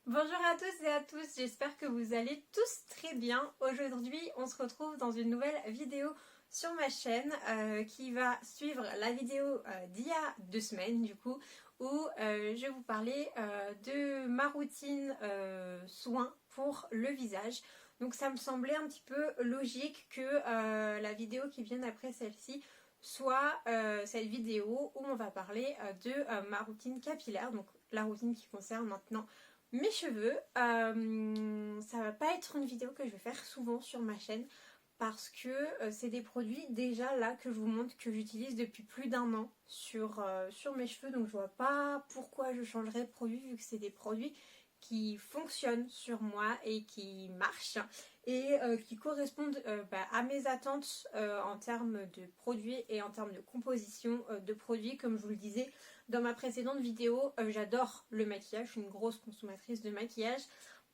Bonjour à tous et à tous, j'espère que vous allez tous très bien. Aujourd'hui, on se retrouve dans une nouvelle vidéo sur ma chaîne qui va suivre la vidéo d'il y a 2 semaines du coup, où je vais vous parler de ma routine soins pour le visage. Donc ça me semblait un petit peu logique que la vidéo qui vient après celle-ci soit cette vidéo où on va parler de ma routine capillaire, donc la routine qui concerne maintenant mes cheveux. Ça va pas être une vidéo que je vais faire souvent sur ma chaîne parce que c'est des produits déjà là que je vous montre que j'utilise depuis plus d'1 an sur mes cheveux, donc je vois pas pourquoi je changerais de produit vu que c'est des produits qui fonctionnent sur moi et qui marchent et qui correspondent à mes attentes en termes de produits et en termes de composition de produits. Comme je vous le disais dans ma précédente vidéo, j'adore le maquillage, je suis une grosse consommatrice de maquillage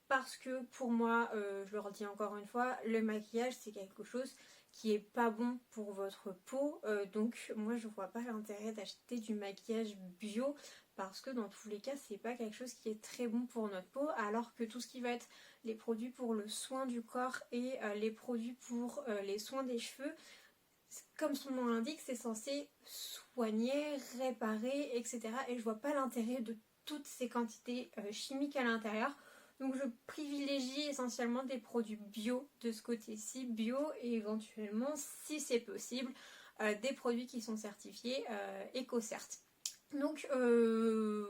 parce que pour moi, je le redis encore une fois, le maquillage c'est quelque chose qui est pas bon pour votre peau, donc moi je vois pas l'intérêt d'acheter du maquillage bio parce que dans tous les cas c'est pas quelque chose qui est très bon pour notre peau, alors que tout ce qui va être les produits pour le soin du corps et les produits pour les soins des cheveux, comme son nom l'indique, c'est censé soigner, réparer, etc. Et je vois pas l'intérêt de toutes ces quantités chimiques à l'intérieur. Donc je privilégie essentiellement des produits bio de ce côté-ci, bio, et éventuellement, si c'est possible, des produits qui sont certifiés EcoCert. Donc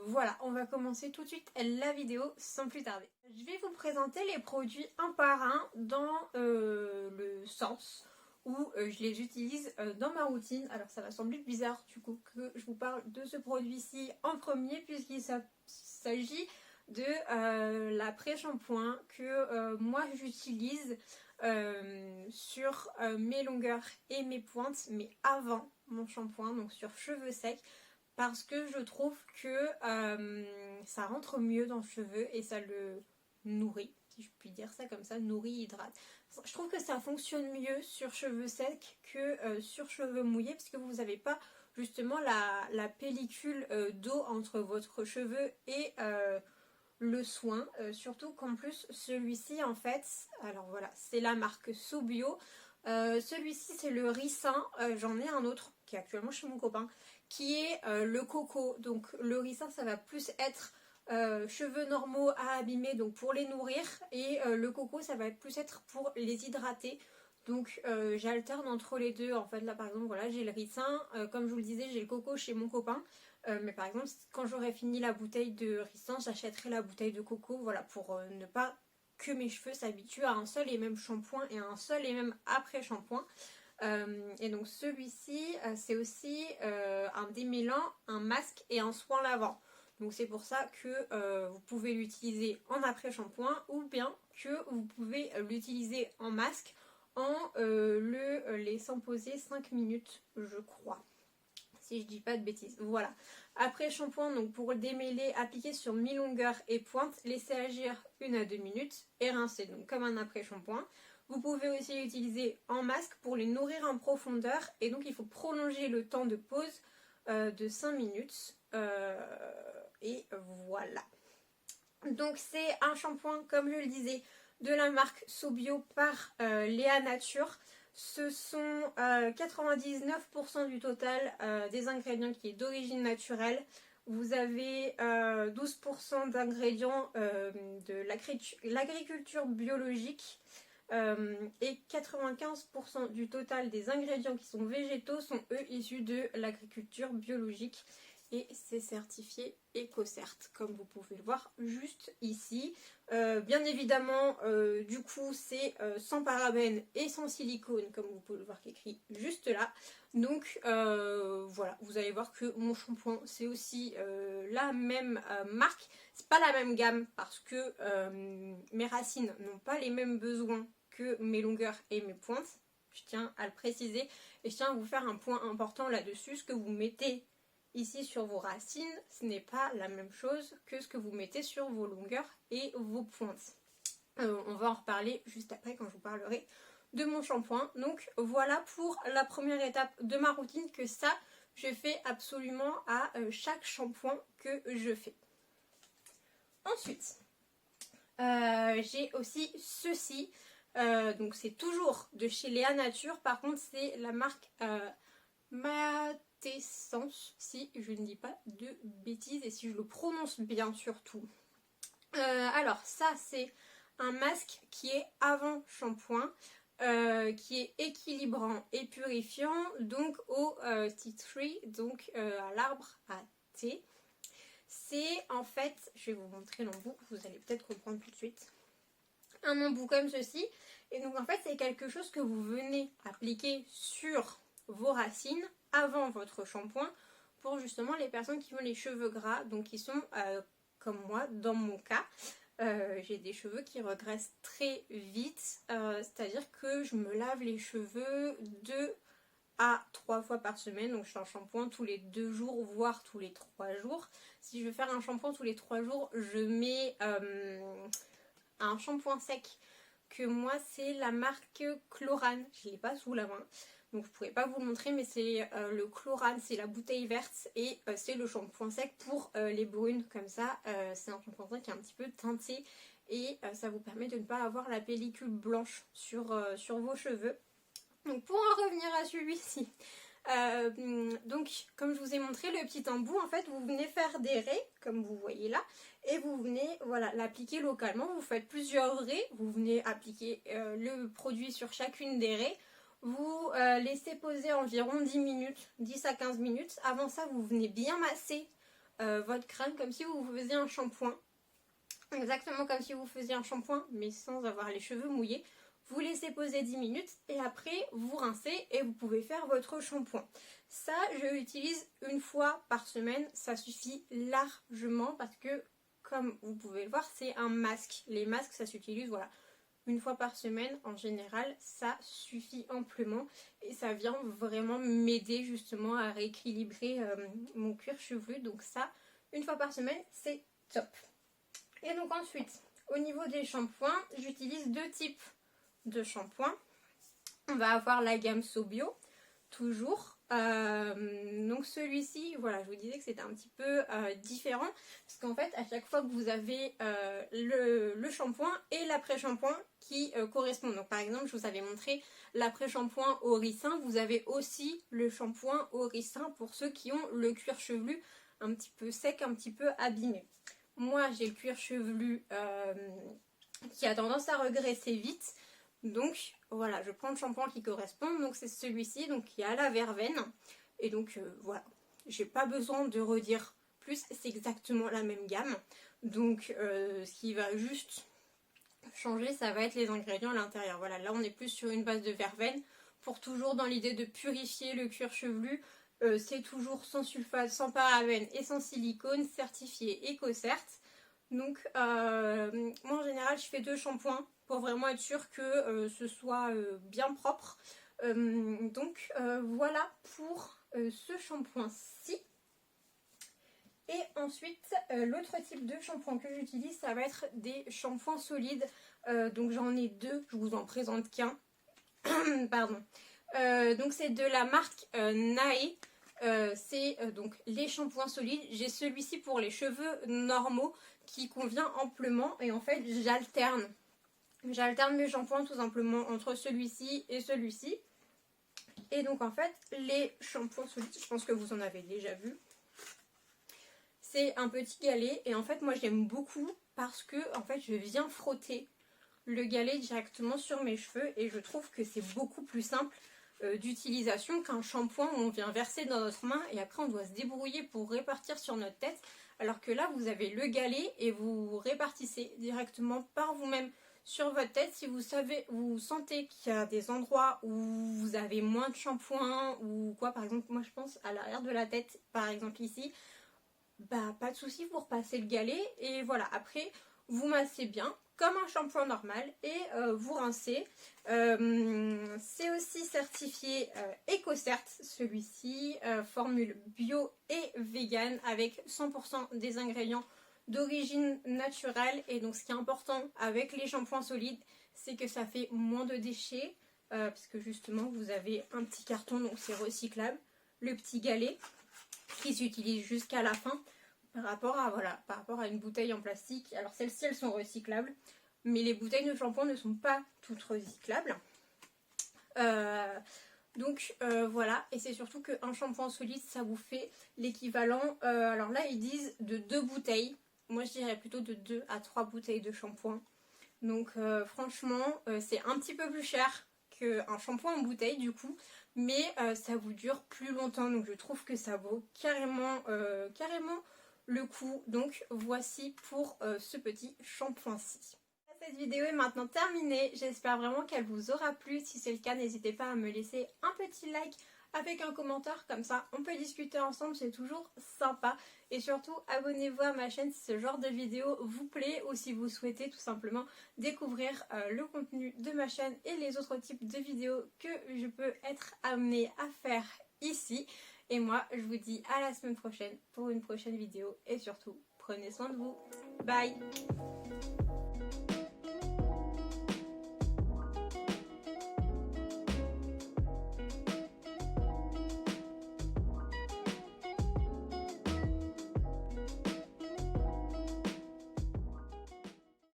voilà, on va commencer tout de suite la vidéo sans plus tarder. Je vais vous présenter les produits un par un dans le sens où je les utilise dans ma routine. Alors ça va sembler bizarre du coup que je vous parle de ce produit-ci en premier, puisqu'il s'agit de l'après-shampoing que moi j'utilise sur mes longueurs et mes pointes, mais avant mon shampoing, donc sur cheveux secs, parce que je trouve que ça rentre mieux dans le cheveu et ça le nourrit, si je puis dire ça comme ça, nourrit, hydrate. Je trouve que ça fonctionne mieux sur cheveux secs que sur cheveux mouillés, parce que vous n'avez pas justement la pellicule d'eau entre votre cheveu et le soin, surtout qu'en plus celui-ci en fait, alors voilà, c'est la marque Sobio. Celui-ci c'est le ricin, j'en ai un autre qui est actuellement chez mon copain, qui est le coco. Donc le ricin ça va plus être cheveux normaux à abîmer, donc pour les nourrir, et le coco ça va plus être pour les hydrater. Donc j'alterne entre les deux en fait. Là par exemple voilà, j'ai le ricin, comme je vous le disais j'ai le coco chez mon copain. Mais par exemple quand j'aurai fini la bouteille de ricin, j'achèterai la bouteille de coco, voilà, pour ne pas que mes cheveux s'habituent à un seul et même shampoing et à un seul et même après shampoing. Et donc celui-ci c'est aussi un démêlant, un masque et un soin lavant. Donc c'est pour ça que vous pouvez l'utiliser en après shampoing, ou bien que vous pouvez l'utiliser en masque en le laissant poser 5 minutes je crois, si je dis pas de bêtises. Voilà. Après shampoing, donc pour le démêler, appliquer sur mi-longueur et pointe, laisser agir 1 à 2 minutes et rincer, donc comme un après shampoing. Vous pouvez aussi l'utiliser en masque pour les nourrir en profondeur, et donc il faut prolonger le temps de pause de 5 minutes. Et voilà. Donc c'est un shampoing, comme je le disais, de la marque Sobio par Léa Nature. Ce sont 99% du total des ingrédients qui est d'origine naturelle. Vous avez 12% d'ingrédients de l'agriculture biologique, et 95% du total des ingrédients qui sont végétaux sont eux issus de l'agriculture biologique. Et c'est certifié EcoCert, comme vous pouvez le voir juste ici. Bien évidemment, du coup, c'est sans parabènes et sans silicone, comme vous pouvez le voir qui est écrit juste là. Donc voilà, vous allez voir que mon shampoing, c'est aussi la même marque. C'est pas la même gamme parce que mes racines n'ont pas les mêmes besoins que mes longueurs et mes pointes. Je tiens à le préciser, et je tiens à vous faire un point important là-dessus. Ce que vous mettez ici sur vos racines, ce n'est pas la même chose que ce que vous mettez sur vos longueurs et vos pointes. On va en reparler juste après quand je vous parlerai de mon shampoing. Donc voilà pour la première étape de ma routine, que ça je fais absolument à chaque shampoing que je fais. Ensuite, J'ai aussi ceci. Donc c'est toujours de chez Léa Nature. Par contre c'est la marque Matessence, si je ne dis pas de bêtises et si je le prononce bien surtout. Alors ça c'est un masque qui est avant shampoing, qui est équilibrant et purifiant, donc au tea tree, donc à l'arbre à thé. C'est en fait, je vais vous montrer l'embout, vous allez peut-être comprendre tout de suite. Un embout comme ceci, et donc en fait c'est quelque chose que vous venez appliquer sur vos racines avant votre shampoing pour justement les personnes qui ont les cheveux gras, donc qui sont comme moi dans mon cas. J'ai des cheveux qui regressent très vite, c'est-à-dire que je me lave les cheveux 2 à 3 fois par semaine, donc je fais un shampoing tous les 2 jours voire tous les 3 jours. Si je veux faire un shampoing tous les 3 jours, je mets un shampoing sec que moi c'est la marque Chlorane, je ne l'ai pas sous la main donc je ne pourrais pas vous le montrer, mais c'est le Chlorane, c'est la bouteille verte et c'est le shampoing sec pour les brunes comme ça. C'est un shampoing sec qui est un petit peu teinté et ça vous permet de ne pas avoir la pellicule blanche sur vos cheveux. Donc pour en revenir à celui-ci, donc comme je vous ai montré le petit embout, en fait vous venez faire des raies comme vous voyez là et vous venez voilà l'appliquer localement. Vous faites plusieurs raies, vous venez appliquer le produit sur chacune des raies. Vous laissez poser environ 10 minutes, 10 à 15 minutes. Avant ça, vous venez bien masser votre crâne comme si vous faisiez un shampoing. Exactement comme si vous faisiez un shampoing, mais sans avoir les cheveux mouillés. Vous laissez poser 10 minutes et après, vous rincez et vous pouvez faire votre shampoing. Ça, je l'utilise une fois par semaine. Ça suffit largement parce que, comme vous pouvez le voir, c'est un masque. Les masques, ça s'utilise, voilà, une fois par semaine en général, ça suffit amplement et ça vient vraiment m'aider justement à rééquilibrer mon cuir chevelu. Donc ça, une fois par semaine, c'est top. Et donc ensuite, au niveau des shampoings, j'utilise 2 types de shampoings. On va avoir la gamme SoBio, toujours. Donc celui-ci, voilà, je vous disais que c'était un petit peu différent parce qu'en fait à chaque fois que vous avez le shampoing et l'après-shampoing qui correspondent. Donc par exemple je vous avais montré l'après-shampoing au ricin, vous avez aussi le shampoing au ricin pour ceux qui ont le cuir chevelu un petit peu sec, un petit peu abîmé. Moi j'ai le cuir chevelu qui a tendance à regresser vite. Donc voilà, je prends le shampoing qui correspond, donc c'est celui-ci, donc qui a la verveine. Et donc voilà, j'ai pas besoin de redire plus, c'est exactement la même gamme. Donc ce qui va juste changer, ça va être les ingrédients à l'intérieur. Voilà, là on est plus sur une base de verveine, pour toujours dans l'idée de purifier le cuir chevelu. C'est toujours sans sulfate, sans parabènes et sans silicone, certifié EcoCert. Donc moi en général je fais 2 shampoings pour vraiment être sûr que ce soit bien propre. Donc voilà pour ce shampoing-ci. Et ensuite l'autre type de shampoing que j'utilise, ça va être des shampoings solides. Donc j'en ai 2, je vous en présente qu'un. Pardon. Donc c'est de la marque Nae. C'est donc les shampoings solides. J'ai celui-ci pour les cheveux normaux qui convient amplement et en fait j'alterne mes shampoings tout simplement entre celui-ci et celui-ci. Et donc en fait les shampoings solides, je pense que vous en avez déjà vu, c'est un petit galet et en fait moi j'aime beaucoup parce que en fait je viens frotter le galet directement sur mes cheveux et je trouve que c'est beaucoup plus simple d'utilisation qu'un shampoing où on vient verser dans notre main et après on doit se débrouiller pour répartir sur notre tête, alors que là vous avez le galet et vous répartissez directement par vous-même sur votre tête. Si vous sentez qu'il y a des endroits où vous avez moins de shampoing ou quoi, par exemple moi je pense à l'arrière de la tête par exemple ici, bah pas de souci, vous repassez le galet et voilà, après vous massez bien comme un shampoing normal et vous rincez. C'est aussi certifié EcoCert, celui-ci, formule bio et vegan avec 100% des ingrédients d'origine naturelle. Et donc ce qui est important avec les shampoings solides, c'est que ça fait moins de déchets, puisque justement vous avez un petit carton, donc c'est recyclable, le petit galet qui s'utilise jusqu'à la fin par rapport à, voilà, par rapport à une bouteille en plastique. Alors celles-ci elles sont recyclables, mais les bouteilles de shampoing ne sont pas toutes recyclables. Donc voilà, et c'est surtout qu'un shampoing solide ça vous fait l'équivalent, alors là ils disent de 2 bouteilles, moi je dirais plutôt de 2 à 3 bouteilles de shampoing. Donc franchement c'est un petit peu plus cher qu'un shampoing en bouteille du coup, mais ça vous dure plus longtemps, donc je trouve que ça vaut carrément le coup. Donc voici pour ce petit shampoing-ci. Cette vidéo est maintenant terminée, j'espère vraiment qu'elle vous aura plu. Si c'est le cas, n'hésitez pas à me laisser un petit like avec un commentaire, comme ça on peut discuter ensemble, c'est toujours sympa. Et surtout abonnez-vous à ma chaîne si ce genre de vidéo vous plaît, ou si vous souhaitez tout simplement découvrir le contenu de ma chaîne et les autres types de vidéos que je peux être amenée à faire ici. Et moi je vous dis à la semaine prochaine pour une prochaine vidéo, et surtout prenez soin de vous. Bye.